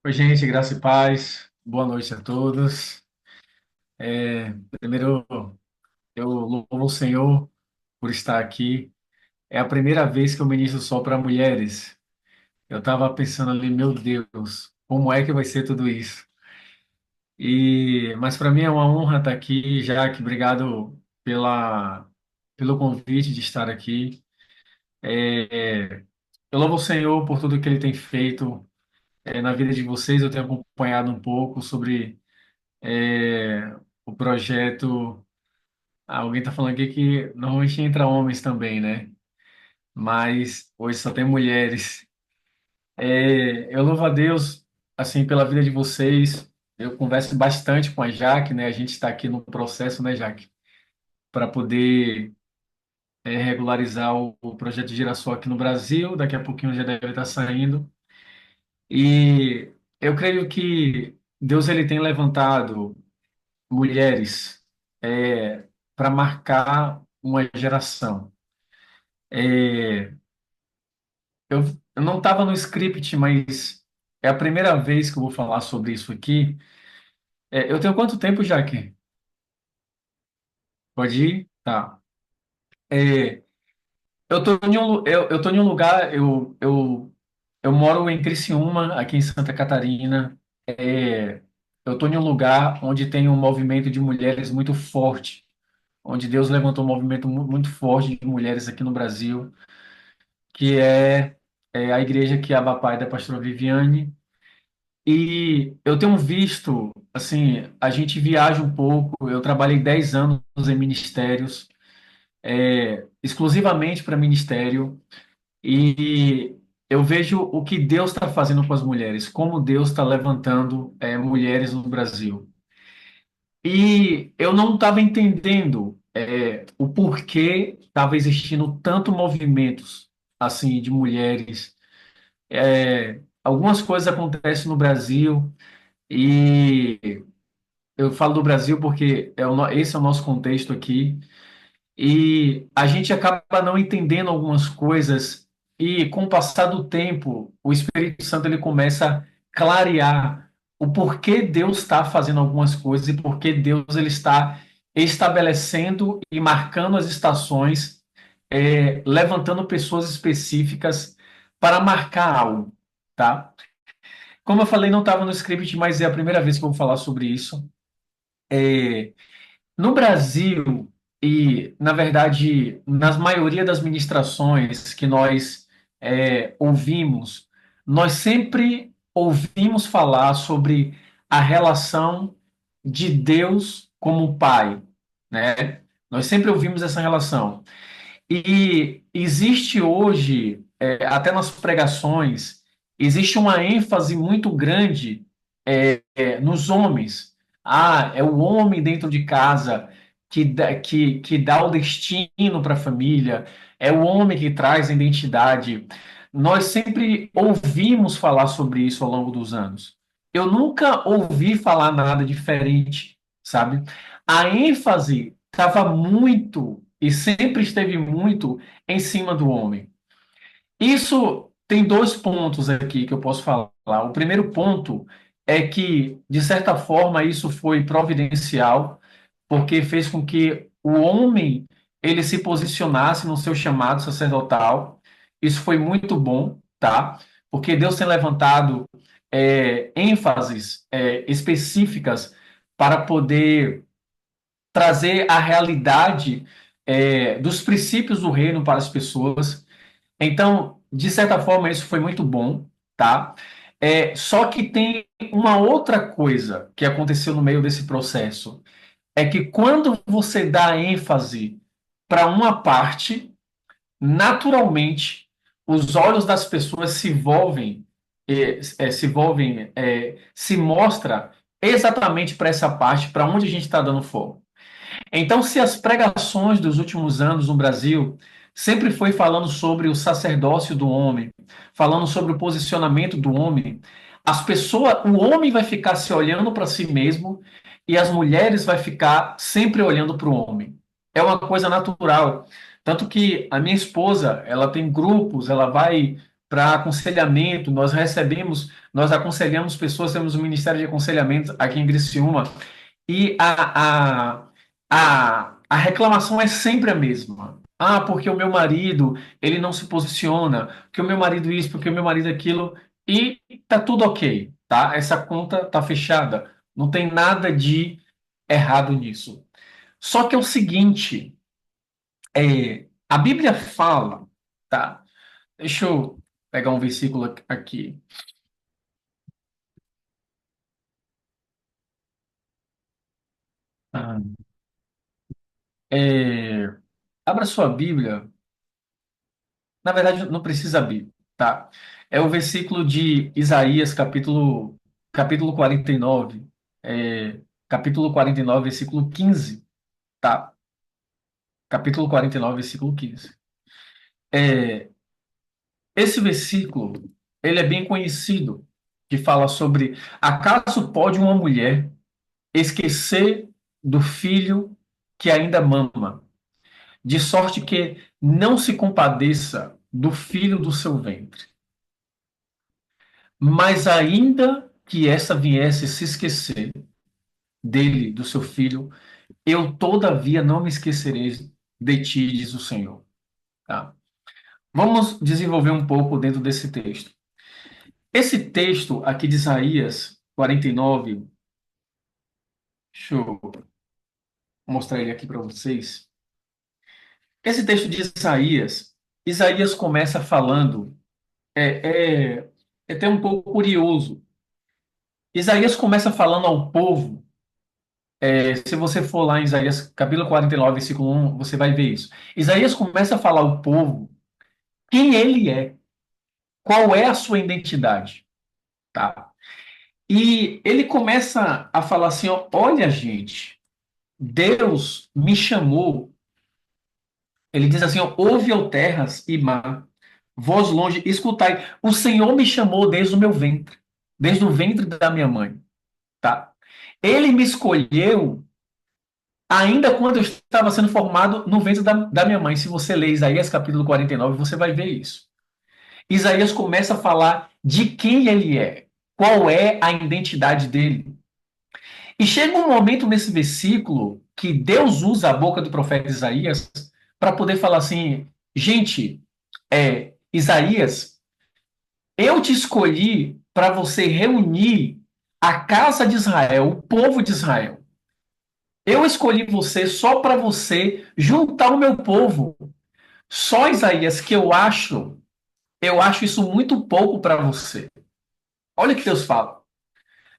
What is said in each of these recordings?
Oi, gente, graça e paz. Boa noite a todos. Primeiro, eu louvo o Senhor por estar aqui. É a primeira vez que eu ministro só para mulheres. Eu estava pensando ali, meu Deus, como é que vai ser tudo isso? Mas para mim é uma honra estar aqui, Jaque. Obrigado pelo convite de estar aqui. Eu louvo o Senhor por tudo que Ele tem feito na vida de vocês. Eu tenho acompanhado um pouco sobre o projeto. Alguém está falando aqui que normalmente entra homens também, né? Mas hoje só tem mulheres. Eu louvo a Deus, assim, pela vida de vocês. Eu converso bastante com a Jaque, né? A gente está aqui no processo, né, Jaque? Para poder regularizar o projeto de Girassol aqui no Brasil. Daqui a pouquinho já deve estar saindo. E eu creio que Deus ele tem levantado mulheres para marcar uma geração. É, Eu, eu não estava no script, mas é a primeira vez que eu vou falar sobre isso aqui. Eu tenho quanto tempo, Jaque? Pode ir? Tá. É, eu tô em um lugar, eu moro em Criciúma, aqui em Santa Catarina. É, eu tô em um lugar onde tem um movimento de mulheres muito forte, onde Deus levantou um movimento muito forte de mulheres aqui no Brasil, que é a igreja que é a Pai da pastora Viviane. E eu tenho visto, assim, a gente viaja um pouco. Eu trabalhei 10 anos em ministérios, exclusivamente para ministério, e eu vejo o que Deus está fazendo com as mulheres, como Deus está levantando mulheres no Brasil. E eu não estava entendendo o porquê estava existindo tanto movimentos assim de mulheres. Algumas coisas acontecem no Brasil. E eu falo do Brasil porque esse é o nosso contexto aqui, e a gente acaba não entendendo algumas coisas, e com o passar do tempo, o Espírito Santo ele começa a clarear o porquê Deus está fazendo algumas coisas e porquê Deus ele está estabelecendo e marcando as estações, levantando pessoas específicas para marcar algo, tá? Como eu falei, não estava no script, mas é a primeira vez que eu vou falar sobre isso. No Brasil, e na verdade, na maioria das ministrações que nós ouvimos, nós sempre ouvimos falar sobre a relação de Deus como Pai, né? Nós sempre ouvimos essa relação. E existe hoje, até nas pregações, existe uma ênfase muito grande nos homens. Ah, é o homem dentro de casa que dá o destino para a família, é o homem que traz a identidade. Nós sempre ouvimos falar sobre isso ao longo dos anos. Eu nunca ouvi falar nada diferente, sabe? A ênfase estava muito e sempre esteve muito em cima do homem. Isso tem dois pontos aqui que eu posso falar. O primeiro ponto é que, de certa forma, isso foi providencial, porque fez com que o homem ele se posicionasse no seu chamado sacerdotal. Isso foi muito bom, tá? Porque Deus tem levantado ênfases específicas para poder trazer a realidade dos princípios do reino para as pessoas. Então, de certa forma, isso foi muito bom, tá? Só que tem uma outra coisa que aconteceu no meio desse processo. É que quando você dá ênfase para uma parte, naturalmente, os olhos das pessoas se mostra exatamente para essa parte, para onde a gente está dando foco. Então, se as pregações dos últimos anos no Brasil sempre foi falando sobre o sacerdócio do homem, falando sobre o posicionamento do homem, as pessoas, o homem vai ficar se olhando para si mesmo e as mulheres vai ficar sempre olhando para o homem. É uma coisa natural. Tanto que a minha esposa, ela tem grupos, ela vai para aconselhamento, nós aconselhamos pessoas, temos um ministério de aconselhamento aqui em Criciúma, e a reclamação é sempre a mesma. Ah, porque o meu marido, ele não se posiciona, porque o meu marido isso, porque o meu marido aquilo, e tá tudo ok, tá? Essa conta tá fechada, não tem nada de errado nisso. Só que é o seguinte, a Bíblia fala, tá? Deixa eu pegar um versículo aqui. Ah, é, abra sua Bíblia. Na verdade, não precisa abrir, tá? É o versículo de Isaías, capítulo 49, capítulo 49, versículo 15, tá? Capítulo 49, versículo 15. É, esse versículo, ele é bem conhecido, que fala sobre: acaso pode uma mulher esquecer do filho que ainda mama, de sorte que não se compadeça do filho do seu ventre? Mas ainda que essa viesse se esquecer dele, do seu filho, eu todavia não me esquecerei de ti, diz o Senhor. Tá? Vamos desenvolver um pouco dentro desse texto. Esse texto aqui de Isaías 49, deixa eu mostrar ele aqui para vocês. Esse texto de Isaías, Isaías começa falando, é, é, é até um pouco curioso. Isaías começa falando ao povo. Se você for lá em Isaías capítulo 49, versículo 1, você vai ver isso. Isaías começa a falar ao povo quem ele é, qual é a sua identidade, tá? E ele começa a falar assim, ó, olha, gente, Deus me chamou, ele diz assim, ó, ouve, ó terras e mar, vós longe, escutai, o Senhor me chamou desde o meu ventre, desde o ventre da minha mãe, tá? Ele me escolheu ainda quando eu estava sendo formado no ventre da minha mãe. Se você ler Isaías capítulo 49, você vai ver isso. Isaías começa a falar de quem ele é, qual é a identidade dele. E chega um momento nesse versículo que Deus usa a boca do profeta Isaías para poder falar assim: gente, Isaías, eu te escolhi para você reunir a casa de Israel, o povo de Israel. Eu escolhi você só para você juntar o meu povo. Só, Isaías, que eu acho isso muito pouco para você. Olha o que Deus fala.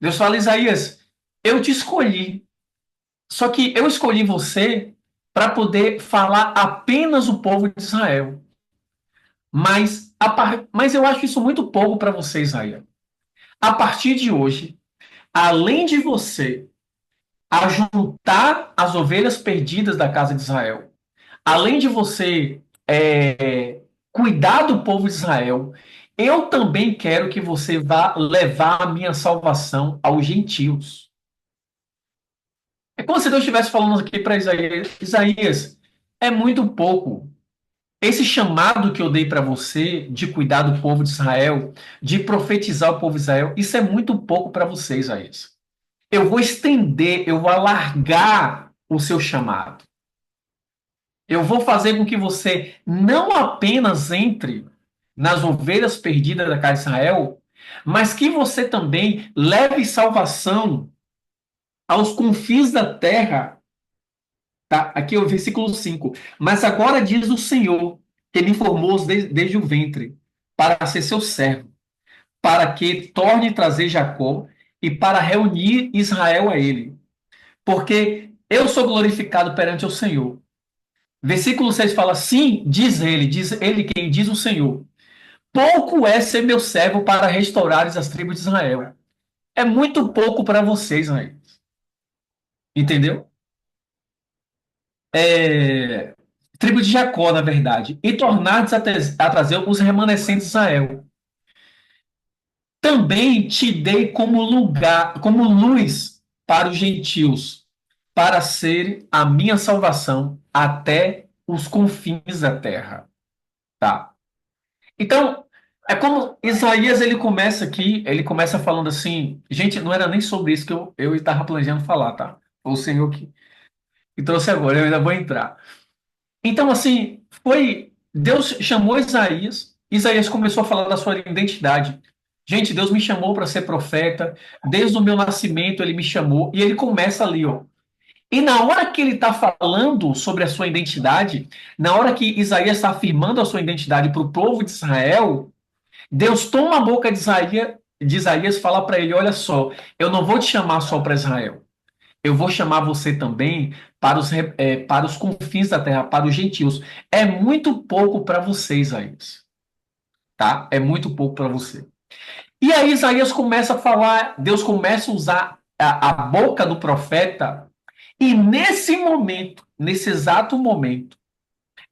Deus fala, Isaías, eu te escolhi. Só que eu escolhi você para poder falar apenas o povo de Israel. Mas eu acho isso muito pouco para você, Isaías. A partir de hoje, além de você ajuntar as ovelhas perdidas da casa de Israel, além de você cuidar do povo de Israel, eu também quero que você vá levar a minha salvação aos gentios. É como se Deus estivesse falando aqui para Isaías: Isaías, é muito pouco. Esse chamado que eu dei para você de cuidar do povo de Israel, de profetizar o povo de Israel, isso é muito pouco para você, Isaías. Eu vou estender, eu vou alargar o seu chamado. Eu vou fazer com que você não apenas entre nas ovelhas perdidas da casa de Israel, mas que você também leve salvação aos confins da terra. Tá? Aqui é o versículo 5. Mas agora diz o Senhor, que me formou desde o ventre, para ser seu servo, para que torne a trazer Jacó e para reunir Israel a ele. Porque eu sou glorificado perante o Senhor. Versículo 6 fala: sim, diz ele quem diz o Senhor. Pouco é ser meu servo para restaurares as tribos de Israel. É muito pouco para vocês, Israel. Entendeu? É, tribo de Jacó, na verdade. E tornares a trazer os remanescentes de Israel. Também te dei como lugar, como luz para os gentios, para ser a minha salvação até os confins da terra. Tá? Então, É como Isaías, ele começa aqui, ele começa falando assim, gente, não era nem sobre isso que eu estava planejando falar, tá? Foi o Senhor que trouxe agora, eu ainda vou entrar. Então, assim, Deus chamou Isaías, Isaías começou a falar da sua identidade. Gente, Deus me chamou para ser profeta, desde o meu nascimento ele me chamou, e ele começa ali, ó. E na hora que ele está falando sobre a sua identidade, na hora que Isaías está afirmando a sua identidade para o povo de Israel, Deus toma a boca de Isaías e fala para ele: olha só, eu não vou te chamar só para Israel, eu vou chamar você também para os confins da terra, para os gentios. É muito pouco para você, Isaías, tá? É muito pouco para você. E aí Isaías começa a falar, Deus começa a usar a boca do profeta, e nesse momento, nesse exato momento,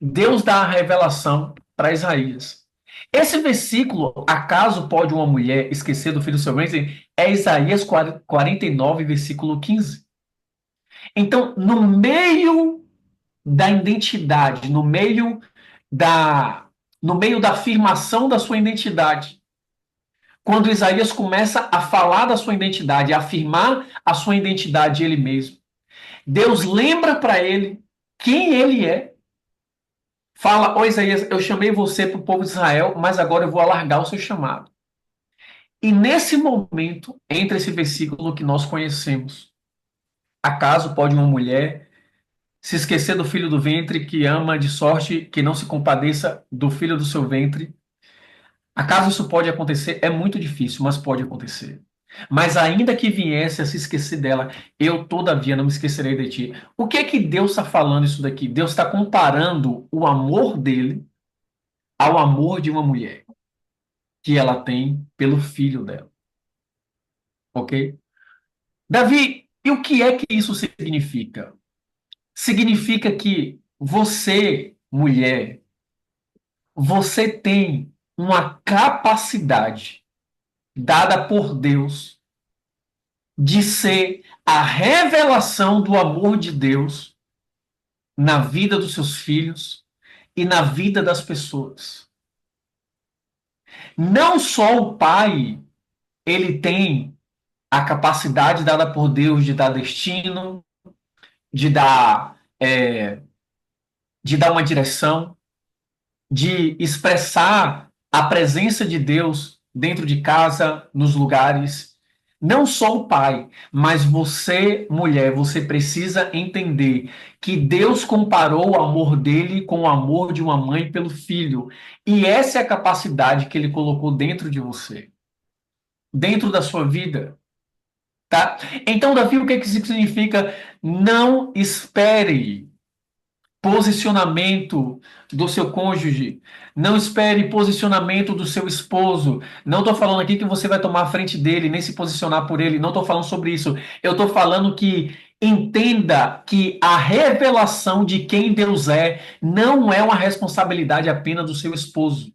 Deus dá a revelação para Isaías. Esse versículo, acaso pode uma mulher esquecer do filho do seu ventre, é Isaías 49, versículo 15. Então, no meio da identidade, no meio da afirmação da sua identidade, quando Isaías começa a falar da sua identidade, a afirmar a sua identidade ele mesmo, Deus lembra para ele quem ele é. Fala, ô Isaías, eu chamei você para o povo de Israel, mas agora eu vou alargar o seu chamado. E nesse momento, entre esse versículo que nós conhecemos, acaso pode uma mulher se esquecer do filho do ventre que ama de sorte que não se compadeça do filho do seu ventre? Acaso isso pode acontecer? É muito difícil, mas pode acontecer. Mas ainda que viesse a se esquecer dela, eu todavia não me esquecerei de ti. O que é que Deus está falando isso daqui? Deus está comparando o amor dele ao amor de uma mulher que ela tem pelo filho dela, ok? Davi, e o que é que isso significa? Significa que você, mulher, você tem uma capacidade dada por Deus de ser a revelação do amor de Deus na vida dos seus filhos e na vida das pessoas. Não só o pai, ele tem a capacidade dada por Deus de dar destino, de dar, de dar uma direção, de expressar a presença de Deus dentro de casa, nos lugares. Não só o pai, mas você, mulher, você precisa entender que Deus comparou o amor dele com o amor de uma mãe pelo filho. E essa é a capacidade que ele colocou dentro de você, dentro da sua vida. Tá? Então, Davi, o que isso significa? Não espere posicionamento do seu cônjuge, não espere posicionamento do seu esposo. Não estou falando aqui que você vai tomar a frente dele, nem se posicionar por ele, não estou falando sobre isso. Eu estou falando que entenda que a revelação de quem Deus é não é uma responsabilidade apenas do seu esposo.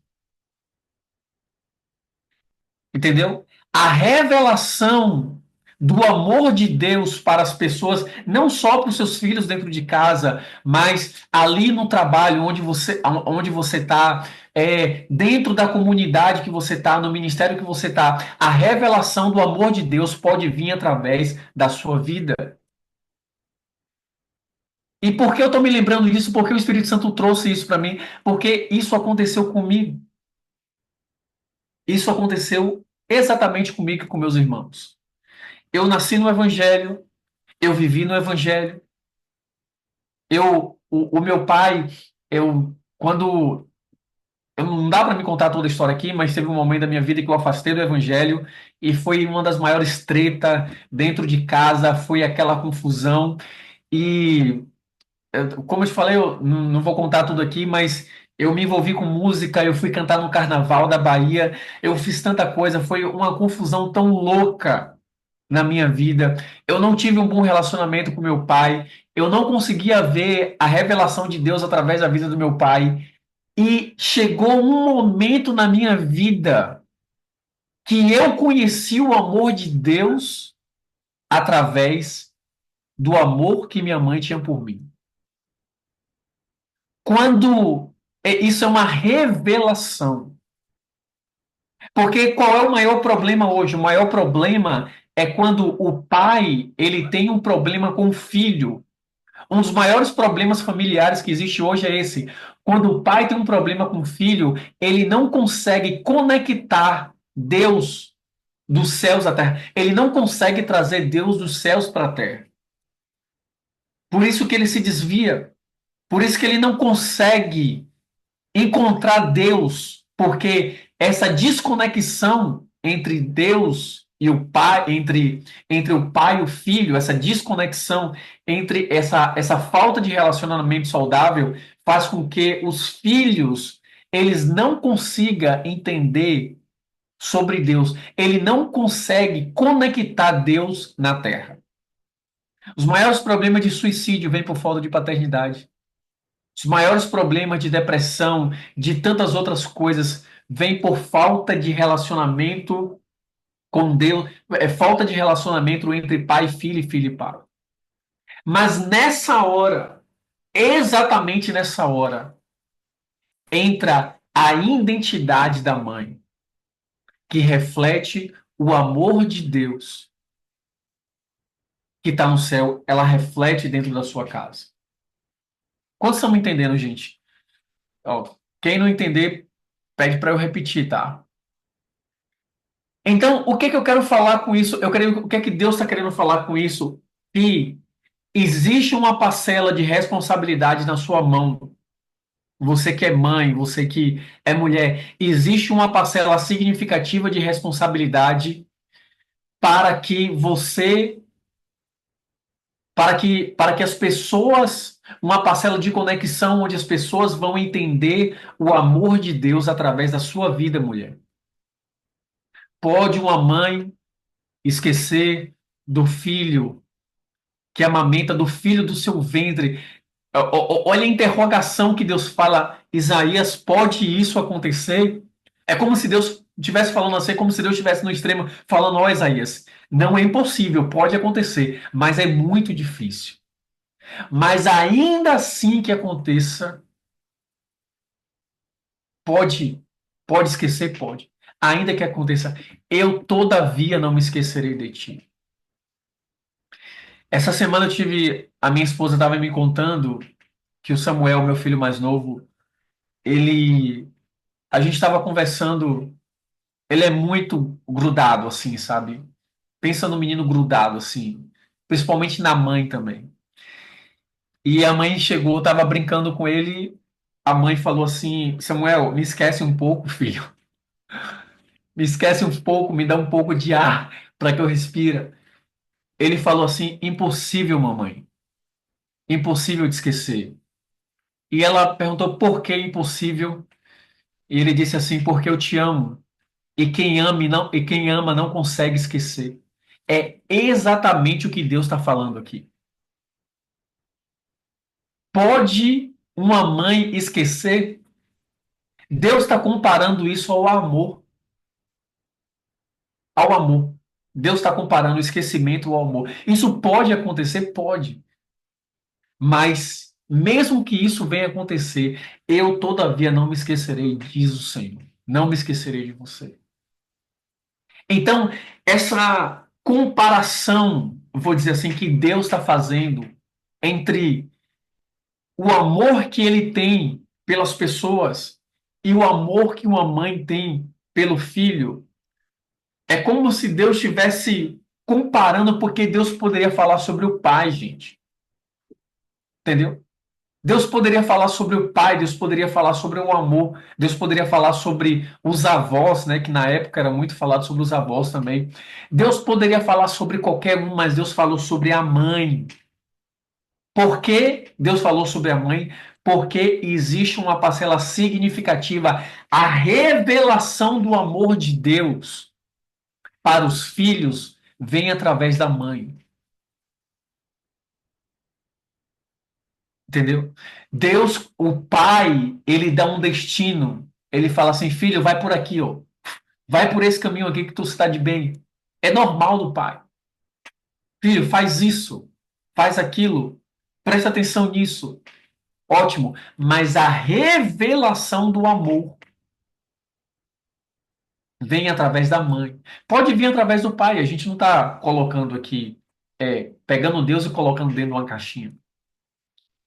Entendeu? A revelação do amor de Deus para as pessoas, não só para os seus filhos dentro de casa, mas ali no trabalho, onde você está, dentro da comunidade que você está, no ministério que você está, a revelação do amor de Deus pode vir através da sua vida. E por que eu estou me lembrando disso? Porque o Espírito Santo trouxe isso para mim, porque isso aconteceu comigo. Isso aconteceu exatamente comigo e com meus irmãos. Eu nasci no Evangelho, eu vivi no Evangelho. O meu pai, quando não dá para me contar toda a história aqui, mas teve um momento da minha vida que eu afastei do Evangelho e foi uma das maiores tretas dentro de casa, foi aquela confusão e como eu te falei, eu não vou contar tudo aqui, mas eu me envolvi com música, eu fui cantar no Carnaval da Bahia, eu fiz tanta coisa, foi uma confusão tão louca na minha vida. Eu não tive um bom relacionamento com meu pai. Eu não conseguia ver a revelação de Deus através da vida do meu pai. E chegou um momento na minha vida que eu conheci o amor de Deus através do amor que minha mãe tinha por mim. Quando isso é uma revelação. Porque qual é o maior problema hoje? O maior problema é quando o pai ele tem um problema com o filho. Um dos maiores problemas familiares que existe hoje é esse. Quando o pai tem um problema com o filho, ele não consegue conectar Deus dos céus à terra. Ele não consegue trazer Deus dos céus para a terra. Por isso que ele se desvia. Por isso que ele não consegue encontrar Deus, porque essa desconexão entre Deus e o Pai, entre o Pai e o Filho, essa desconexão entre essa falta de relacionamento saudável faz com que os filhos eles não consigam entender sobre Deus. Ele não consegue conectar Deus na terra. Os maiores problemas de suicídio vêm por falta de paternidade. Os maiores problemas de depressão, de tantas outras coisas, vêm por falta de relacionamento com Deus, é falta de relacionamento entre pai e filho e filho e pai. Mas nessa hora, exatamente nessa hora, entra a identidade da mãe, que reflete o amor de Deus que está no céu, ela reflete dentro da sua casa. Quantos estão me entendendo, gente? Ó, quem não entender, pede para eu repetir, tá? Então, o que que eu quero falar com isso? O que é que Deus está querendo falar com isso? Que existe uma parcela de responsabilidade na sua mão. Você que é mãe, você que é mulher, existe uma parcela significativa de responsabilidade para que você, para que as pessoas, uma parcela de conexão onde as pessoas vão entender o amor de Deus através da sua vida, mulher. Pode uma mãe esquecer do filho que amamenta, do filho do seu ventre? Olha a interrogação que Deus fala, Isaías, pode isso acontecer? É como se Deus estivesse falando assim, como se Deus estivesse no extremo, falando, ó Isaías, não é impossível, pode acontecer, mas é muito difícil. Mas ainda assim que aconteça, pode, pode esquecer, pode. Ainda que aconteça, eu todavia não me esquecerei de ti. Essa semana a minha esposa estava me contando que o Samuel, meu filho mais novo, ele, a gente estava conversando, ele é muito grudado, assim, sabe? Pensa no menino grudado, assim, principalmente na mãe também. E a mãe chegou, estava brincando com ele, a mãe falou assim, Samuel, me esquece um pouco, filho. Me esquece um pouco, me dá um pouco de ar para que eu respire. Ele falou assim, impossível, mamãe. Impossível de esquecer. E ela perguntou por que impossível? E ele disse assim, porque eu te amo. E quem ama não consegue esquecer. É exatamente o que Deus está falando aqui. Pode uma mãe esquecer? Deus está comparando isso ao amor. Ao amor. Deus está comparando o esquecimento ao amor. Isso pode acontecer? Pode. Mas, mesmo que isso venha acontecer, eu todavia não me esquecerei, diz o Senhor. Não me esquecerei de você. Então, essa comparação, vou dizer assim, que Deus está fazendo entre o amor que ele tem pelas pessoas e o amor que uma mãe tem pelo filho, é como se Deus estivesse comparando, porque Deus poderia falar sobre o pai, gente. Entendeu? Deus poderia falar sobre o pai, Deus poderia falar sobre o amor, Deus poderia falar sobre os avós, né, que na época era muito falado sobre os avós também. Deus poderia falar sobre qualquer um, mas Deus falou sobre a mãe. Por que Deus falou sobre a mãe? Porque existe uma parcela significativa, a revelação do amor de Deus para os filhos vem através da mãe. Entendeu? Deus, o pai, ele dá um destino. Ele fala assim, filho, vai por aqui, ó. Vai por esse caminho aqui que tu está de bem. É normal do pai. Filho, faz isso, faz aquilo, presta atenção nisso. Ótimo. Mas a revelação do amor, vem através da mãe. Pode vir através do pai. A gente não está colocando aqui, pegando Deus e colocando dentro de uma caixinha.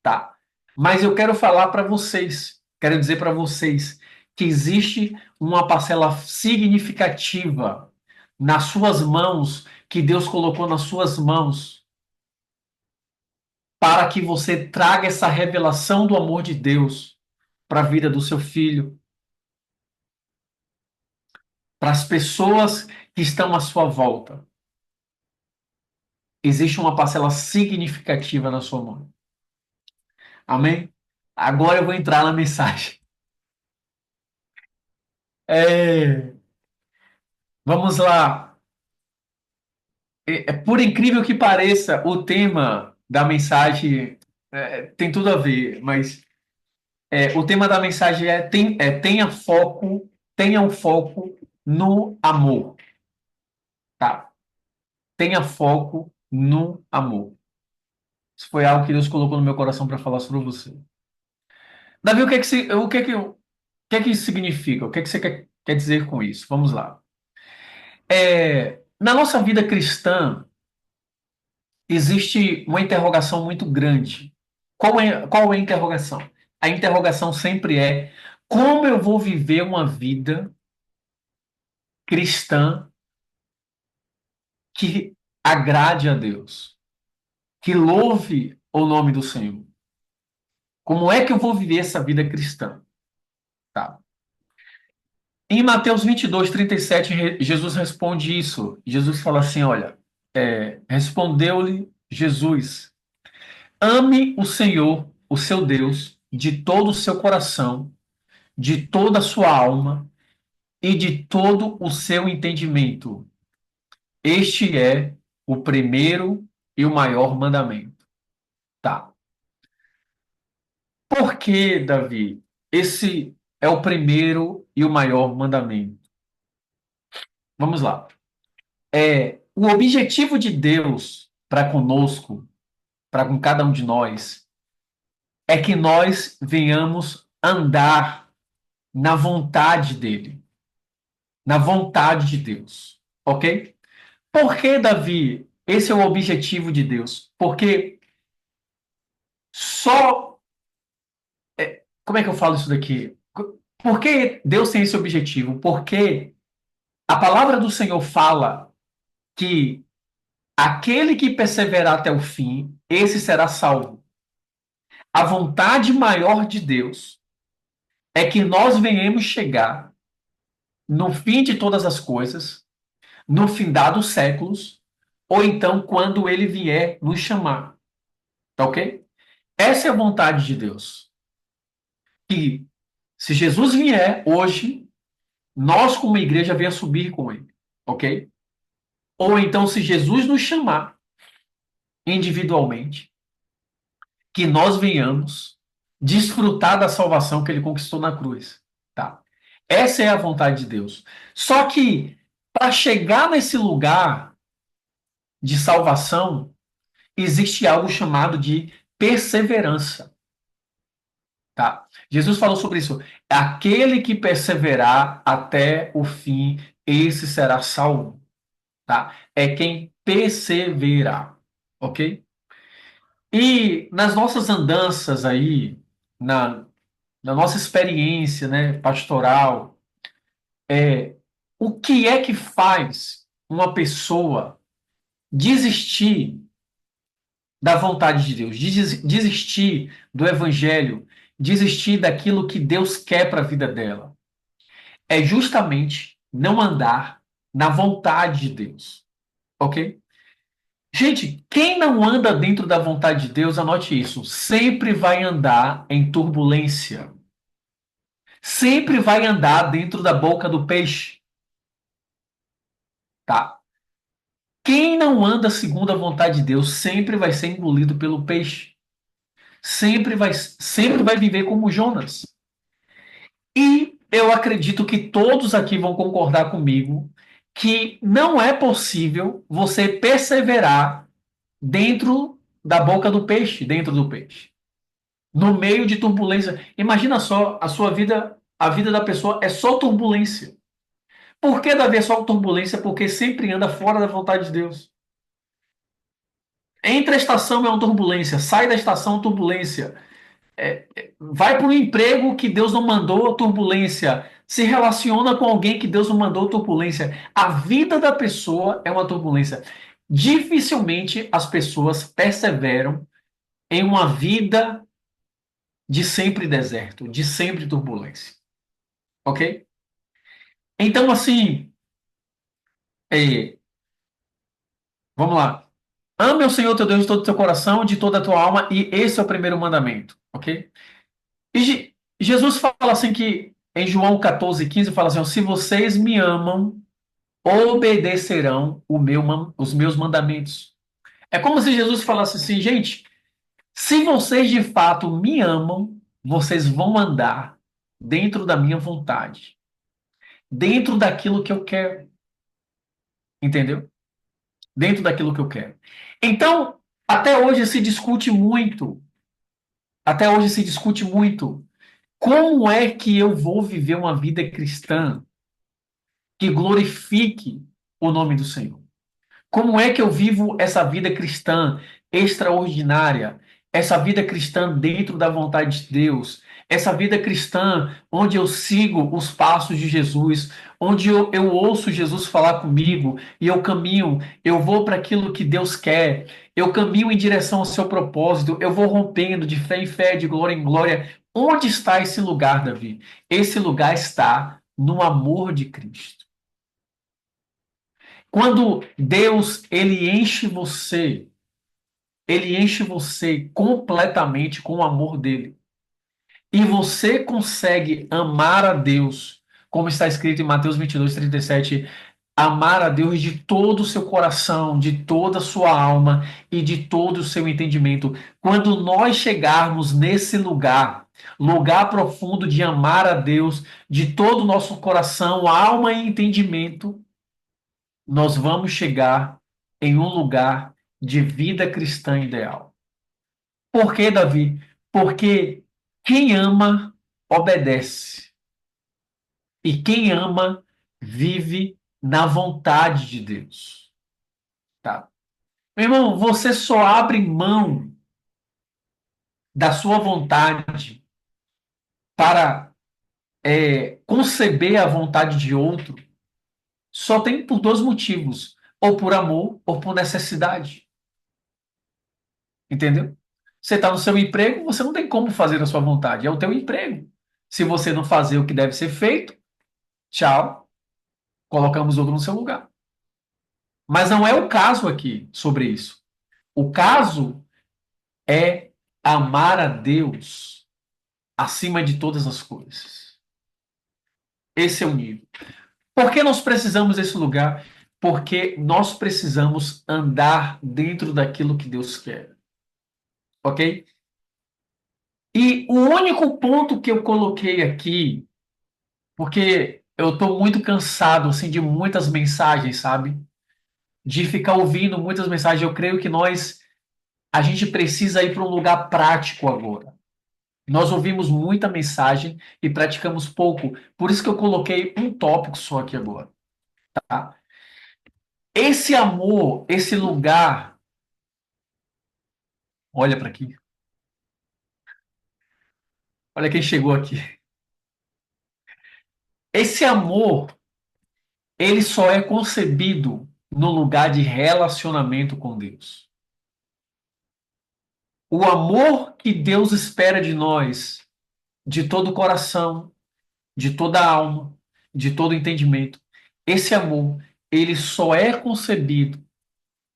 Tá. Mas eu quero falar para vocês, quero dizer para vocês que existe uma parcela significativa nas suas mãos, que Deus colocou nas suas mãos, para que você traga essa revelação do amor de Deus para a vida do seu filho, para as pessoas que estão à sua volta. Existe uma parcela significativa na sua mão. Amém? Agora eu vou entrar na mensagem. É, vamos lá. Por incrível que pareça, o tema da mensagem tem tudo a ver, mas o tema da mensagem tenha um foco no amor, tá? Tenha foco no amor. Isso foi algo que Deus colocou no meu coração para falar sobre você. Davi, o que é que isso significa? O que é que você quer dizer com isso? Vamos lá. Na nossa vida cristã, existe uma interrogação muito grande. Qual é a interrogação? A interrogação sempre é: como eu vou viver uma vida cristã que agrade a Deus, que louve o nome do Senhor? Como é que eu vou viver essa vida cristã? Tá. Em Mateus 22:37, Jesus responde isso. Jesus fala assim: olha, respondeu-lhe Jesus: ame o Senhor, o seu Deus, de todo o seu coração, de toda a sua alma e de todo o seu entendimento. Este é o primeiro e o maior mandamento. Tá. Por que, Davi? Esse é o primeiro e o maior mandamento. Vamos lá. O objetivo de Deus para conosco, para com cada um de nós, é que nós venhamos andar na vontade dele, na vontade de Deus, ok? Por que, Davi, esse é o objetivo de Deus? Porque só. Como é que eu falo isso daqui? Por que Deus tem esse objetivo? Porque a palavra do Senhor fala que aquele que perseverar até o fim, esse será salvo. A vontade maior de Deus é que nós venhamos chegar no fim de todas as coisas, no findar dos séculos, ou então quando ele vier nos chamar. Tá ok? Essa é a vontade de Deus. Que se Jesus vier hoje, nós como igreja venha subir com ele. Ok? Ou então se Jesus nos chamar individualmente, que nós venhamos desfrutar da salvação que ele conquistou na cruz. Tá? Essa é a vontade de Deus. Só que para chegar nesse lugar de salvação, existe algo chamado de perseverança. Tá? Jesus falou sobre isso. Aquele que perseverar até o fim, esse será salvo. Tá? É quem perseverar. Ok? E nas nossas andanças aí, na, na nossa experiência, né, pastoral, o que é que faz uma pessoa desistir da vontade de Deus, desistir do evangelho, desistir daquilo que Deus quer para a vida dela? É justamente não andar na vontade de Deus, ok? Gente, quem não anda dentro da vontade de Deus, anote isso, sempre vai andar em turbulência. Sempre vai andar dentro da boca do peixe, tá? Quem não anda segundo a vontade de Deus sempre vai ser engolido pelo peixe. Sempre vai viver como Jonas. E eu acredito que todos aqui vão concordar comigo que não é possível você perseverar dentro da boca do peixe, dentro do peixe, no meio de turbulência. Imagina só, a sua vida, a vida da pessoa é só turbulência. Por que, Davi, é só turbulência? Porque sempre anda fora da vontade de Deus. Entra a estação é uma turbulência, sai da estação turbulência. Vai para um emprego que Deus não mandou, turbulência. Se relaciona com alguém que Deus não mandou, turbulência. A vida da pessoa é uma turbulência. Dificilmente as pessoas perseveram em uma vida de sempre deserto, de sempre turbulência. Ok? Então, assim, é, vamos lá. Ame o Senhor teu Deus de todo o teu coração, de toda a tua alma, e esse é o primeiro mandamento. Ok? E Jesus fala assim que em João 14:15 fala assim: ó, se vocês me amam, obedecerão os meus mandamentos. É como se Jesus falasse assim, gente, se vocês de fato me amam, vocês vão andar dentro da minha vontade, dentro daquilo que eu quero, entendeu? Dentro daquilo que eu quero. Então, até hoje se discute muito, até hoje se discute muito como é que eu vou viver uma vida cristã que glorifique o nome do Senhor. Como é que eu vivo essa vida cristã extraordinária? Essa vida cristã dentro da vontade de Deus? Essa vida cristã onde eu sigo os passos de Jesus, onde eu ouço Jesus falar comigo e eu caminho, eu vou para aquilo que Deus quer, eu caminho em direção ao seu propósito, eu vou rompendo de fé em fé, de glória em glória. Onde está esse lugar, Davi? Esse lugar está no amor de Cristo. Quando Deus ele enche você completamente com o amor dele. E você consegue amar a Deus, como está escrito em Mateus 22:37, amar a Deus de todo o seu coração, de toda a sua alma e de todo o seu entendimento. Quando nós chegarmos nesse lugar, lugar profundo de amar a Deus de todo o nosso coração, alma e entendimento, nós vamos chegar em um lugar de vida cristã ideal. Por quê, Davi? Porque quem ama, obedece. E quem ama, vive na vontade de Deus. Tá? Meu irmão, você só abre mão da sua vontade para conceber a vontade de outro, só tem por dois motivos: ou por amor, ou por necessidade. Entendeu? Você está no seu emprego, você não tem como fazer a sua vontade, é o teu emprego. Se você não fazer o que deve ser feito, tchau, colocamos outro no seu lugar. Mas não é o caso aqui sobre isso. O caso é amar a Deus acima de todas as coisas. Esse é o nível. Por que nós precisamos desse lugar? Porque nós precisamos andar dentro daquilo que Deus quer. Ok? E o único ponto que eu coloquei aqui, porque eu estou muito cansado assim de muitas mensagens, sabe? De ficar ouvindo muitas mensagens. Eu creio que a gente precisa ir para um lugar prático agora. Nós ouvimos muita mensagem e praticamos pouco. Por isso que eu coloquei um tópico só aqui agora, tá? Esse amor, esse lugar, olha para aqui. Olha quem chegou aqui. Esse amor, ele só é concebido no lugar de relacionamento com Deus. O amor que Deus espera de nós, de todo o coração, de toda a alma, de todo o entendimento, esse amor, ele só é concebido,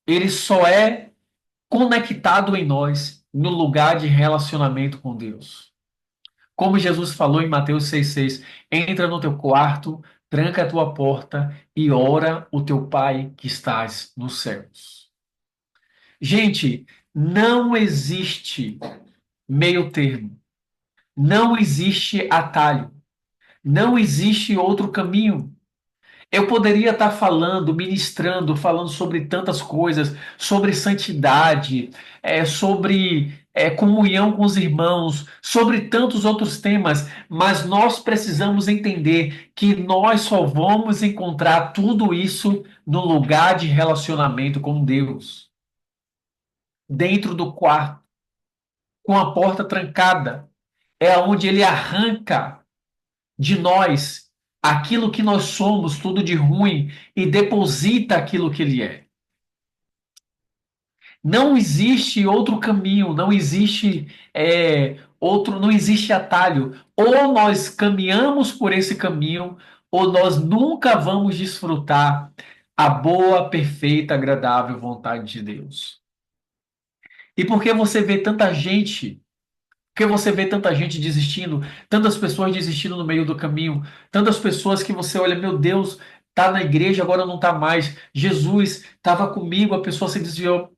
ele só é conectado em nós no lugar de relacionamento com Deus. Como Jesus falou em Mateus 6,6, entra no teu quarto, tranca a tua porta e ora o teu Pai que estás nos céus. Gente, não existe meio termo, não existe atalho, não existe outro caminho. Eu poderia estar falando, ministrando, falando sobre tantas coisas, sobre santidade, sobre comunhão com os irmãos, sobre tantos outros temas, mas nós precisamos entender que nós só vamos encontrar tudo isso no lugar de relacionamento com Deus, dentro do quarto, com a porta trancada. É onde ele arranca de nós aquilo que nós somos, tudo de ruim, e deposita aquilo que ele é. Não existe outro caminho, não existe não existe atalho. Ou nós caminhamos por esse caminho, ou nós nunca vamos desfrutar a boa, perfeita, agradável vontade de Deus. E por que você vê tanta gente? Por que você vê tanta gente desistindo, tantas pessoas desistindo no meio do caminho, tantas pessoas que você olha, meu Deus, tá na igreja, agora não tá mais. Jesus estava comigo, a pessoa se desviou.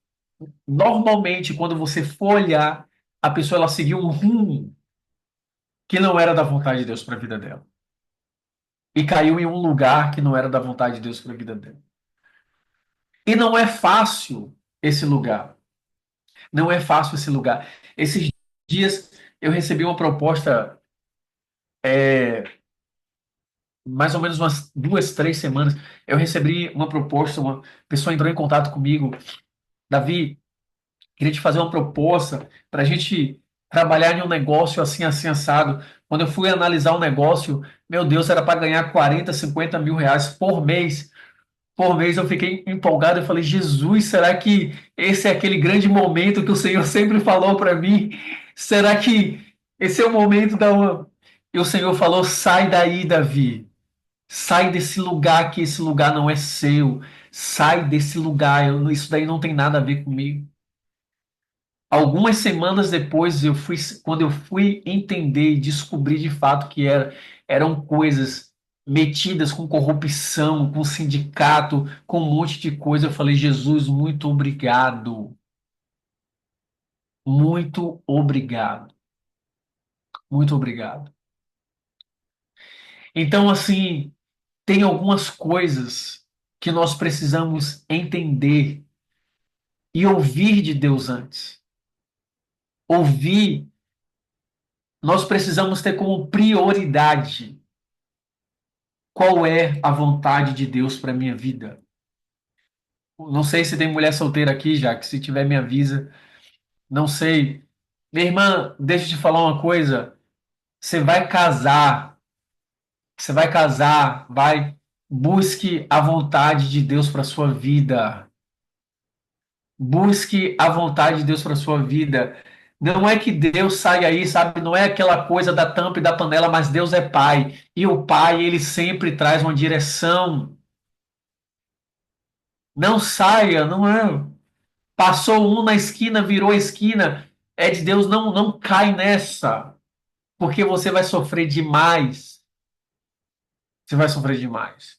Normalmente, quando você for olhar, a pessoa ela seguiu um rumo que não era da vontade de Deus para a vida dela. E caiu em um lugar que não era da vontade de Deus para a vida dela. E não é fácil esse lugar. Não é fácil esse lugar. Esses dias eu recebi uma proposta, mais ou menos umas 2, 3 semanas. Eu recebi uma proposta, uma pessoa entrou em contato comigo. Davi, queria te fazer uma proposta para a gente trabalhar em um negócio assim, assim, assado. Quando eu fui analisar o negócio, meu Deus, era para ganhar 40, 50 mil reais por mês. Por mês eu fiquei empolgado. Eu falei, Jesus, será que esse é aquele grande momento que o Senhor sempre falou para mim? Será que esse é o momento da. E o Senhor falou: sai daí, Davi. Sai desse lugar, que esse lugar não é seu. Sai desse lugar. Isso daí não tem nada a ver comigo. Algumas semanas depois, quando eu fui entender e descobrir de fato que eram coisas metidas com corrupção, com sindicato, com um monte de coisa, eu falei, Jesus, muito obrigado. Muito obrigado. Muito obrigado. Então, assim, tem algumas coisas que nós precisamos entender e ouvir de Deus antes. Ouvir, nós precisamos ter como prioridade qual é a vontade de Deus para minha vida. Não sei se tem mulher solteira aqui, já que se tiver me avisa. Não sei. Minha irmã, deixa eu te falar uma coisa. Você vai casar, vai, busque a vontade de Deus para sua vida. Busque a vontade de Deus para sua vida. Não é que Deus sai aí, sabe? Não é aquela coisa da tampa e da panela, mas Deus é pai. E o pai, ele sempre traz uma direção. Não saia, não é. Passou um na esquina, virou a esquina. É de Deus, não cai nessa, porque você vai sofrer demais. Você vai sofrer demais.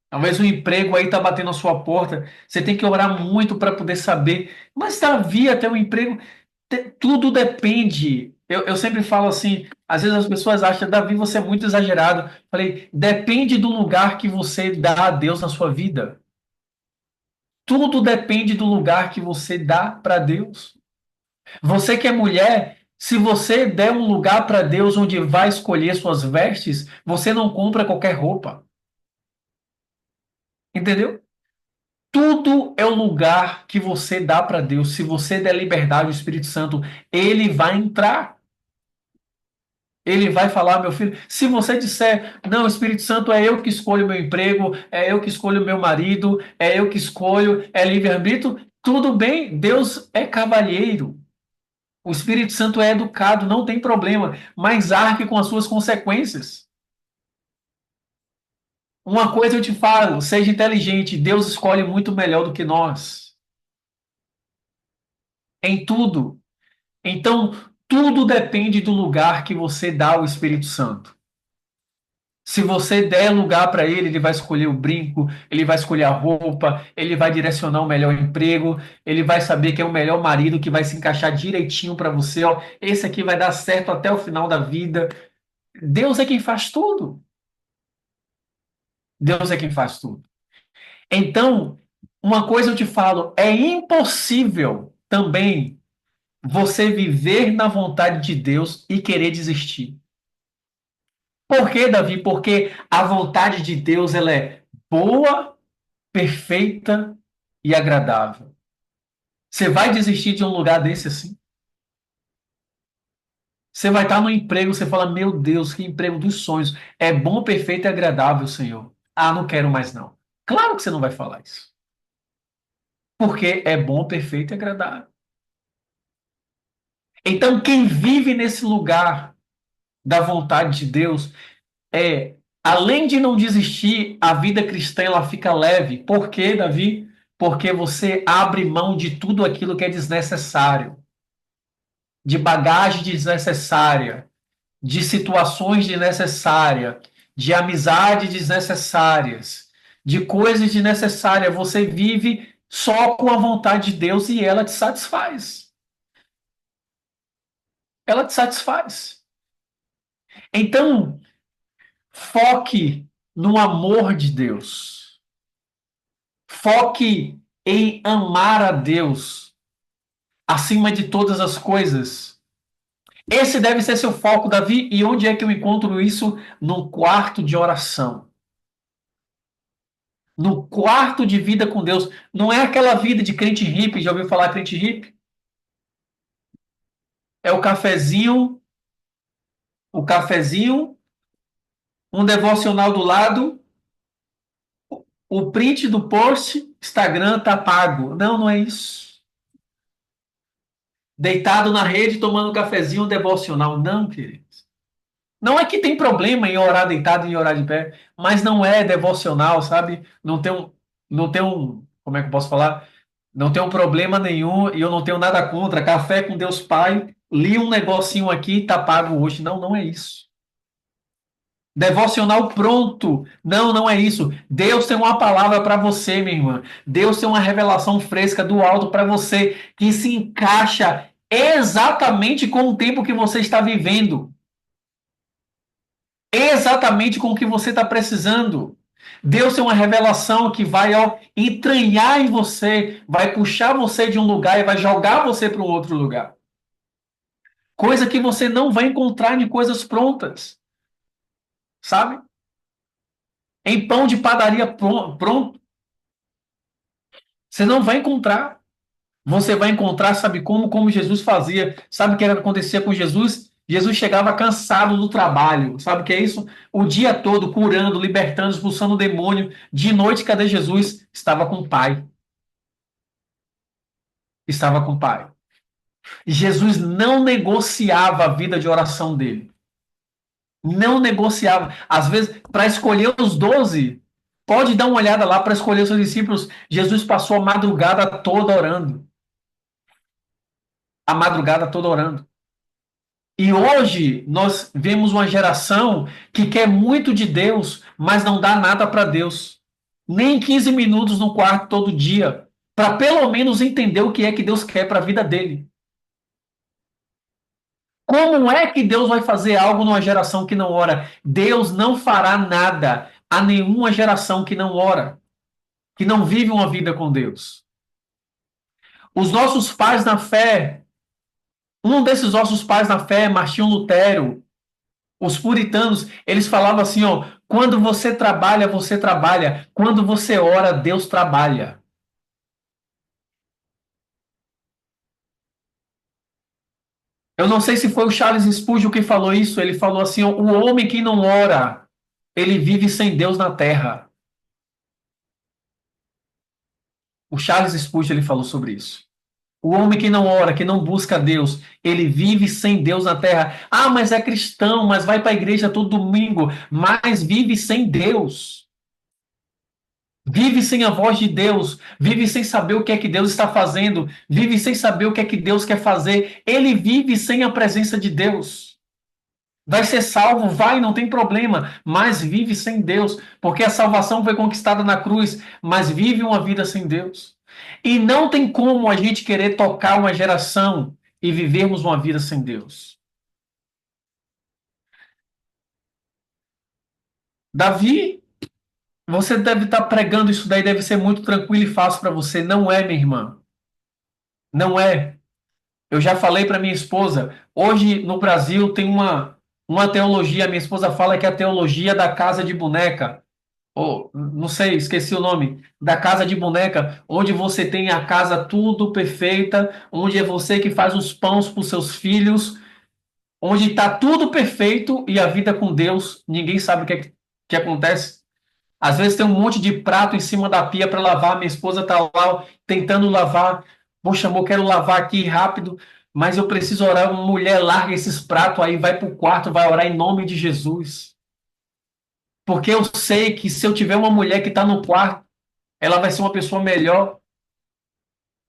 Talvez o emprego aí tá batendo a sua porta. Você tem que orar muito para poder saber. Mas Davi, até o emprego, tudo depende. Eu sempre falo assim, às vezes as pessoas acham, Davi, você é muito exagerado. Falei, depende do lugar que você dá a Deus na sua vida. Tudo depende do lugar que você dá para Deus. Você que é mulher, se você der um lugar para Deus onde vai escolher suas vestes, você não compra qualquer roupa. Entendeu? Tudo é o lugar que você dá para Deus. Se você der liberdade ao Espírito Santo, ele vai entrar. Ele vai falar, meu filho. Se você disser, não, Espírito Santo, é eu que escolho o meu emprego, é eu que escolho o meu marido, é eu que escolho, é livre-arbítrio, tudo bem, Deus é cavalheiro. O Espírito Santo é educado, não tem problema, mas arque com as suas consequências. Uma coisa eu te falo, seja inteligente, Deus escolhe muito melhor do que nós. Em tudo. Então, tudo depende do lugar que você dá ao Espírito Santo. Se você der lugar para ele, ele vai escolher o brinco, ele vai escolher a roupa, ele vai direcionar o melhor emprego, ele vai saber que é o melhor marido que vai se encaixar direitinho para você. Ó, esse aqui vai dar certo até o final da vida. Deus é quem faz tudo. Deus é quem faz tudo. Então, uma coisa eu te falo, é impossível também você viver na vontade de Deus e querer desistir. Por quê, Davi? Porque a vontade de Deus ela é boa, perfeita e agradável. Você vai desistir de um lugar desse assim? Você vai estar no emprego, você fala, meu Deus, que emprego dos sonhos. É bom, perfeito e agradável, Senhor. Ah, não quero mais não. Claro que você não vai falar isso. Porque é bom, perfeito e agradável. Então, quem vive nesse lugar da vontade de Deus é, além de não desistir, a vida cristã ela fica leve. Por quê, Davi? Porque você abre mão de tudo aquilo que é desnecessário, de bagagem desnecessária, de situações desnecessárias, de amizades desnecessárias, de coisas desnecessárias. Você vive só com a vontade de Deus e ela te satisfaz. Ela te satisfaz. Então, foque no amor de Deus. Foque em amar a Deus acima de todas as coisas. Esse deve ser seu foco, Davi. E onde é que eu encontro isso? No quarto de oração. No quarto de vida com Deus. Não é aquela vida de crente hippie. Já ouviu falar crente hippie? É o cafezinho, um devocional do lado, o print do post, Instagram tá pago. Não, não é isso. Deitado na rede, tomando um cafezinho, um devocional. Não, querido. Não é que tem problema em orar deitado e orar de pé, mas não é devocional, sabe? Como é que eu posso falar? Não tem um problema nenhum e eu não tenho nada contra. Café com Deus Pai, li um negocinho aqui, tá pago hoje. Não, não é isso. Devocional pronto. Não, não é isso. Deus tem uma palavra para você, minha irmã. Deus tem uma revelação fresca do alto para você que se encaixa exatamente com o tempo que você está vivendo. Exatamente com o que você está precisando. Deus tem uma revelação que vai entranhar em você, vai puxar você de um lugar e vai jogar você para um outro lugar. Coisa que você não vai encontrar em coisas prontas, sabe? Em pão de padaria pronto, você não vai encontrar. Você vai encontrar, sabe como? Como Jesus fazia. Sabe o que acontecia com Jesus? Jesus chegava cansado do trabalho. Sabe o que é isso? O dia todo curando, libertando, expulsando o demônio. De noite, cadê Jesus? Estava com o Pai. Estava com o Pai. Jesus não negociava a vida de oração dele. Não negociava. Às vezes, para escolher os 12, pode dar uma olhada lá para escolher os seus discípulos. Jesus passou a madrugada toda orando. A madrugada toda orando. E hoje nós vemos uma geração que quer muito de Deus, mas não dá nada para Deus. Nem 15 minutos no quarto todo dia, para pelo menos entender o que é que Deus quer para a vida dele. Como é que Deus vai fazer algo numa geração que não ora? Deus não fará nada a nenhuma geração que não ora, que não vive uma vida com Deus. Os nossos pais na fé, um desses nossos pais na fé, Martinho Lutero, os puritanos, eles falavam assim, ó, quando você trabalha, você trabalha. Quando você ora, Deus trabalha. Eu não sei se foi o Charles Spurgeon que falou isso. Ele falou assim, ó, o homem que não ora, ele vive sem Deus na terra. O Charles Spurgeon, ele falou sobre isso. O homem que não ora, que não busca Deus, ele vive sem Deus na terra. Ah, mas é cristão, mas vai para a igreja todo domingo, mas vive sem Deus. Vive sem a voz de Deus, vive sem saber o que é que Deus está fazendo, vive sem saber o que é que Deus quer fazer. Ele vive sem a presença de Deus. Vai ser salvo, vai, não tem problema, mas vive sem Deus, porque a salvação foi conquistada na cruz, mas vive uma vida sem Deus. E não tem como a gente querer tocar uma geração e vivermos uma vida sem Deus. Davi, você deve estar pregando isso daí, deve ser muito tranquilo e fácil para você. Não é, minha irmã. Não é. Eu já falei para minha esposa, hoje no Brasil tem uma teologia, minha esposa fala que é a teologia da casa de boneca, ou não sei, esqueci o nome, da casa de boneca, onde você tem a casa tudo perfeita, onde é você que faz os pães para os seus filhos, onde está tudo perfeito e a vida com Deus, ninguém sabe que acontece. Às vezes tem um monte de prato em cima da pia para lavar, minha esposa está lá tentando lavar. Poxa, amor, quero lavar aqui rápido, mas eu preciso orar. Uma mulher larga esses pratos aí, vai para o quarto, vai orar em nome de Jesus. Porque eu sei que se eu tiver uma mulher que está no quarto, ela vai ser uma pessoa melhor.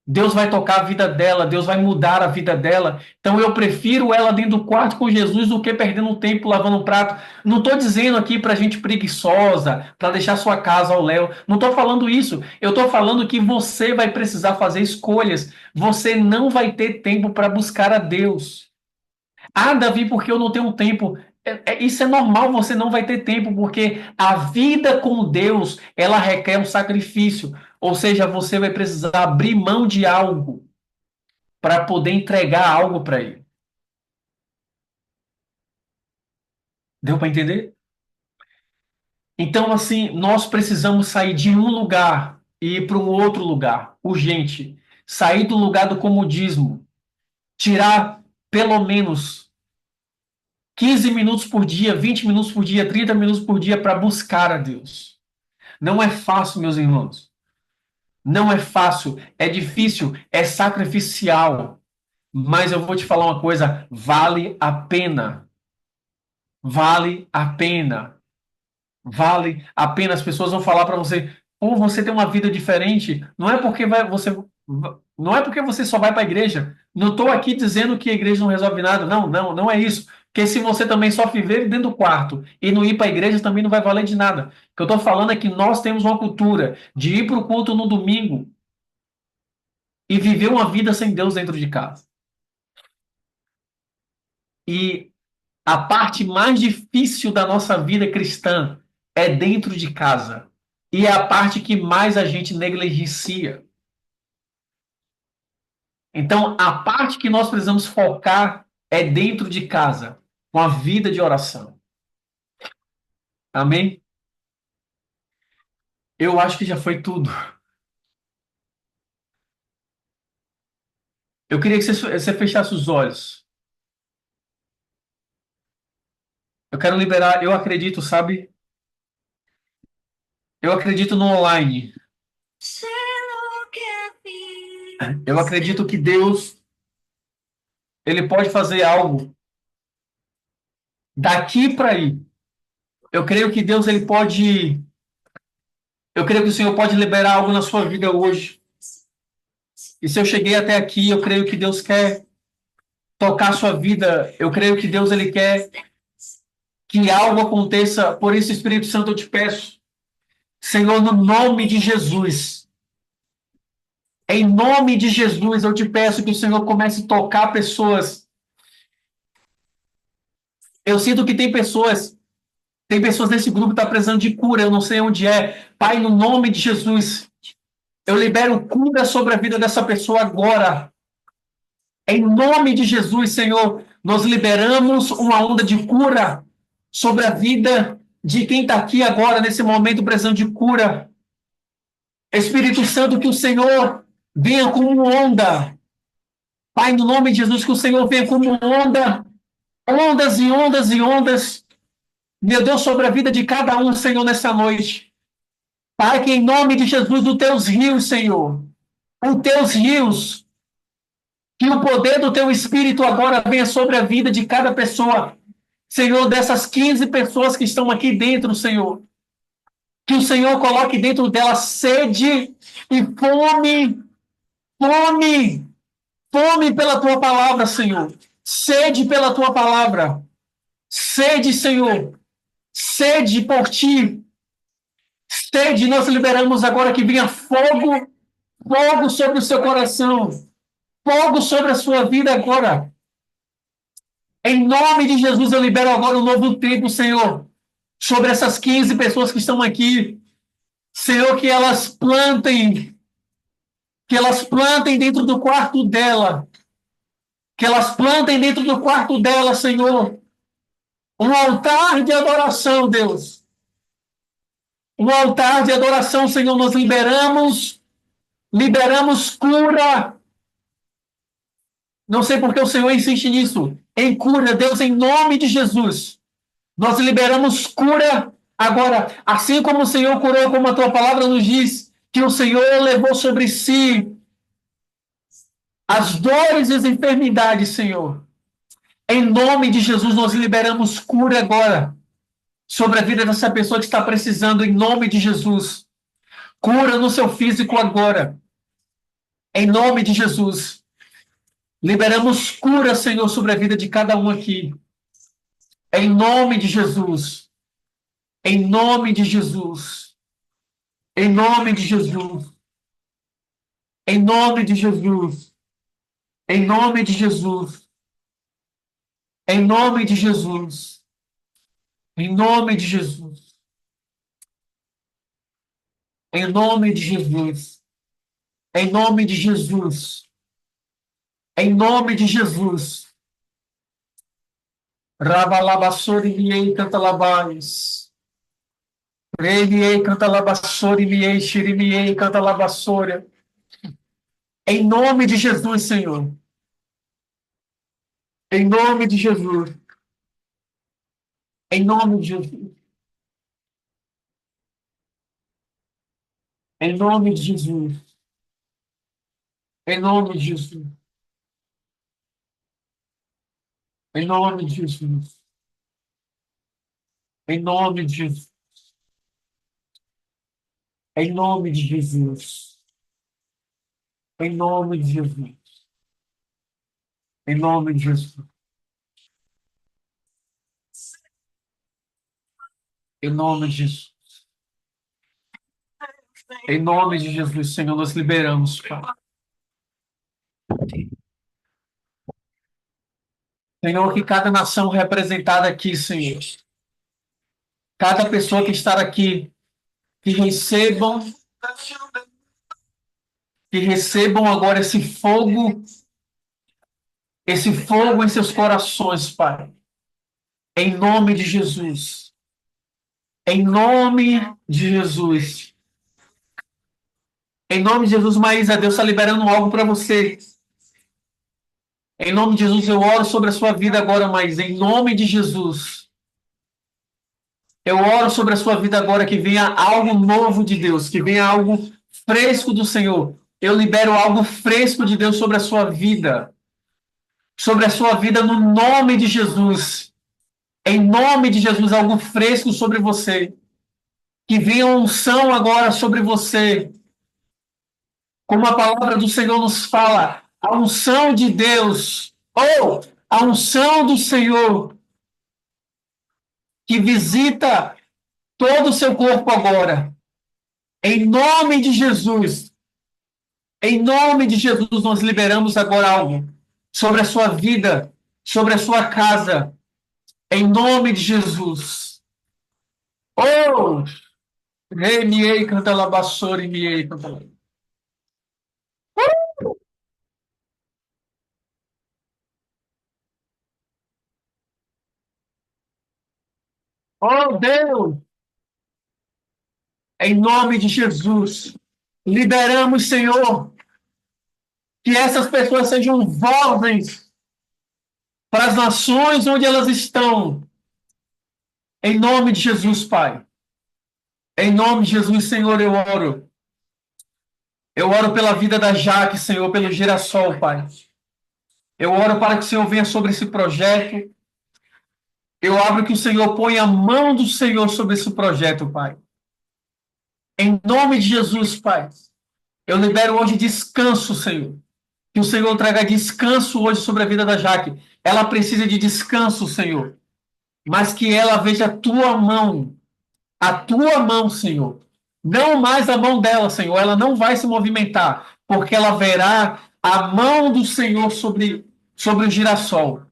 Deus vai tocar a vida dela, Deus vai mudar a vida dela. Então eu prefiro ela dentro do quarto com Jesus do que perdendo tempo lavando um prato. Não estou dizendo aqui para gente preguiçosa, para deixar sua casa ao léu. Não estou falando isso. Eu estou falando que você vai precisar fazer escolhas. Você não vai ter tempo para buscar a Deus. Ah, Davi, porque eu não tenho tempo. Isso é normal, você não vai ter tempo, porque a vida com Deus, ela requer um sacrifício. Ou seja, você vai precisar abrir mão de algo para poder entregar algo para Ele. Deu para entender? Então, assim, nós precisamos sair de um lugar e ir para um outro lugar, urgente. Sair do lugar do comodismo. Tirar pelo menos 15 minutos por dia, 20 minutos por dia, 30 minutos por dia para buscar a Deus. Não é fácil, meus irmãos. Não é fácil, é difícil, é sacrificial. Mas eu vou te falar uma coisa: vale a pena. Vale a pena. Vale a pena. As pessoas vão falar para você: pô, você tem uma vida diferente. Não é porque você só vai para a igreja. Não estou aqui dizendo que a igreja não resolve nada. Não, não, não é isso. Porque se você também só viver dentro do quarto e não ir para a igreja, também não vai valer de nada. O que eu estou falando é que nós temos uma cultura de ir para o culto no domingo e viver uma vida sem Deus dentro de casa. E a parte mais difícil da nossa vida cristã é dentro de casa. E é a parte que mais a gente negligencia. Então, a parte que nós precisamos focar é dentro de casa, com a vida de oração. Amém? Eu acho que já foi tudo. Eu queria que você fechasse os olhos. Eu quero liberar, eu acredito, sabe? Eu acredito no online. Eu acredito que Deus, ele pode fazer algo daqui para aí. Eu creio que Deus, ele pode. Eu creio que o Senhor pode liberar algo na sua vida hoje. E se eu cheguei até aqui, eu creio que Deus quer tocar a sua vida. Eu creio que Deus, ele quer que algo aconteça. Por isso, Espírito Santo, eu te peço, Senhor, no nome de Jesus. Em nome de Jesus, eu te peço que o Senhor comece a tocar pessoas. Eu sinto que tem pessoas nesse grupo que estão precisando de cura, eu não sei onde é. Pai, no nome de Jesus, eu libero cura sobre a vida dessa pessoa agora. Em nome de Jesus, Senhor, nós liberamos uma onda de cura sobre a vida de quem está aqui agora, nesse momento, precisando de cura. Espírito Santo, que o Senhor venha como onda. Pai, no nome de Jesus, que o Senhor venha como onda. Ondas e ondas e ondas. Meu Deus, sobre a vida de cada um, Senhor, nessa noite. Pai, que em nome de Jesus, os teus rios, Senhor, os teus rios, que o poder do teu Espírito agora venha sobre a vida de cada pessoa. Senhor, dessas 15 pessoas que estão aqui dentro, Senhor. Que o Senhor coloque dentro delas sede e fome, fome, fome pela tua palavra, Senhor. Sede pela tua palavra. Sede, Senhor. Sede por ti. Sede, nós liberamos agora que venha fogo, fogo sobre o seu coração. Fogo sobre a sua vida agora. Em nome de Jesus, eu libero agora um novo tempo, Senhor, sobre essas 15 pessoas que estão aqui. Senhor, que elas plantem dentro do quarto dela Que elas plantem dentro do quarto delas, Senhor, um altar de adoração, Deus. Um altar de adoração, Senhor, nós liberamos cura. Não sei porque o Senhor insiste nisso. Em cura, Deus, em nome de Jesus. Nós liberamos cura agora, assim como o Senhor curou, como a tua palavra nos diz, que o Senhor levou sobre si as dores e as enfermidades, Senhor. Em nome de Jesus, nós liberamos cura agora sobre a vida dessa pessoa que está precisando, em nome de Jesus. Cura no seu físico agora, em nome de Jesus. Liberamos cura, Senhor, sobre a vida de cada um aqui, em nome de Jesus. Em nome de Jesus. Em nome de Jesus. Em nome de Jesus. Em nome de Jesus. Em nome de Jesus. Em nome de Jesus. Em nome de Jesus. Em nome de Jesus. Em nome de Jesus. Rabalabassori miei cantalabais. Remiei cantalabassori miei xirimiei cantalabassoria. Em nome de Jesus, Senhor. Em nome de Jesus. Em nome de Jesus. Em nome de Jesus. Em nome de Jesus. Em nome de Jesus. Em nome de Jesus. Em nome de Jesus. Em nome de Jesus. Em nome de Jesus. Em nome de Jesus. Em nome de Jesus, Senhor, nós liberamos, Pai. Senhor, que cada nação representada aqui, Senhor, cada pessoa que está aqui, que recebam agora esse fogo em seus corações, Pai. Em nome de Jesus. Em nome de Jesus. Em nome de Jesus, Maísa, Deus está liberando algo para você. Em nome de Jesus, eu oro sobre a sua vida agora, Maísa. Em nome de Jesus. Eu oro sobre a sua vida agora, que venha algo novo de Deus, que venha algo fresco do Senhor. Eu libero algo fresco de Deus sobre a sua vida. Sobre a sua vida no nome de Jesus. Em nome de Jesus, algo fresco sobre você. Que venha unção agora sobre você. Como a palavra do Senhor nos fala, a unção de Deus, ou a unção do Senhor, que visita todo o seu corpo agora. Em nome de Jesus. Em nome de Jesus, nós liberamos agora algo sobre a sua vida, sobre a sua casa. Em nome de Jesus. Oh! Remiei, cantalabassori, miei, cantalabassori. Oh, Deus! Em nome de Jesus, liberamos, Senhor, que essas pessoas sejam vozes para as nações onde elas estão. Em nome de Jesus, Pai. Em nome de Jesus, Senhor, eu oro. Eu oro pela vida da Jaque, Senhor, pelo Girassol, Pai. Eu oro para que o Senhor venha sobre esse projeto. Eu abro que o Senhor ponha a mão do Senhor sobre esse projeto, Pai. Em nome de Jesus, Pai. Eu libero hoje descanso, Senhor. Que o Senhor traga descanso hoje sobre a vida da Jaque. Ela precisa de descanso, Senhor. Mas que ela veja a tua mão, Senhor. Não mais a mão dela, Senhor. Ela não vai se movimentar, porque ela verá a mão do Senhor sobre o girassol.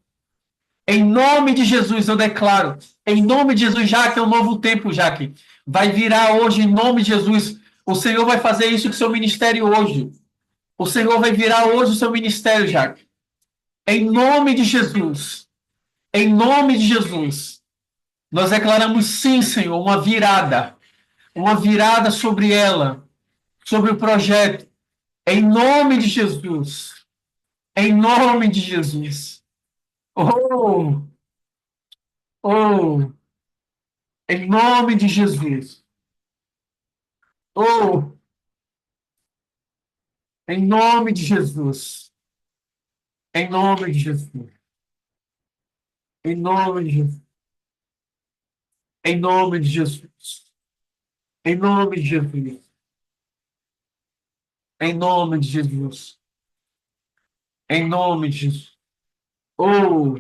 Em nome de Jesus, eu declaro. Em nome de Jesus, Jaque, é um novo tempo, Jaque. Vai virar hoje, em nome de Jesus. O Senhor vai fazer isso com o seu ministério hoje. O Senhor vai virar hoje o seu ministério, Jaque. Em nome de Jesus. Em nome de Jesus. Nós declaramos sim, Senhor, uma virada sobre ela, sobre o projeto. Em nome de Jesus. Em nome de Jesus. Oh, oh, em nome de Jesus. Oh, em nome de Jesus. Em nome de Jesus. Em nome de Jesus. Em nome de Jesus. Em nome de Jesus. Em nome de Jesus. Em nome de Jesus. Oh,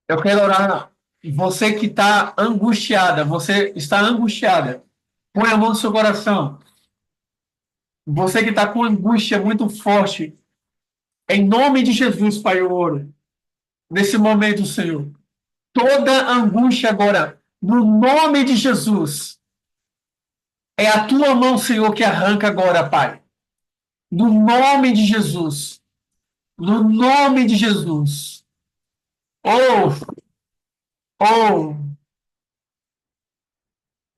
eu quero orar. Você que está angustiada, você está angustiada. Põe a mão no seu coração. Você que está com angústia muito forte. Em nome de Jesus, Pai, eu oro. Nesse momento, Senhor. Toda angústia agora, no nome de Jesus. É a tua mão, Senhor, que arranca agora, Pai. No nome de Jesus. No nome de Jesus. Oh, oh,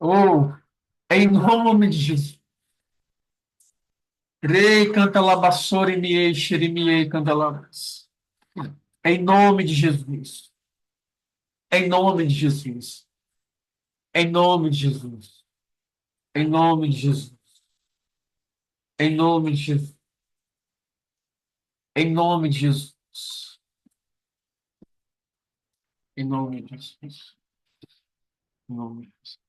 oh. Em nome de Jesus. Rei canta labassori miei, xerimiei canta labas. Em nome de Jesus. Em nome de Jesus. Em nome de Jesus. Em nome de Jesus. Em nome de Jesus. Em nome de Jesus. Em nome de Jesus. Em nome de Jesus.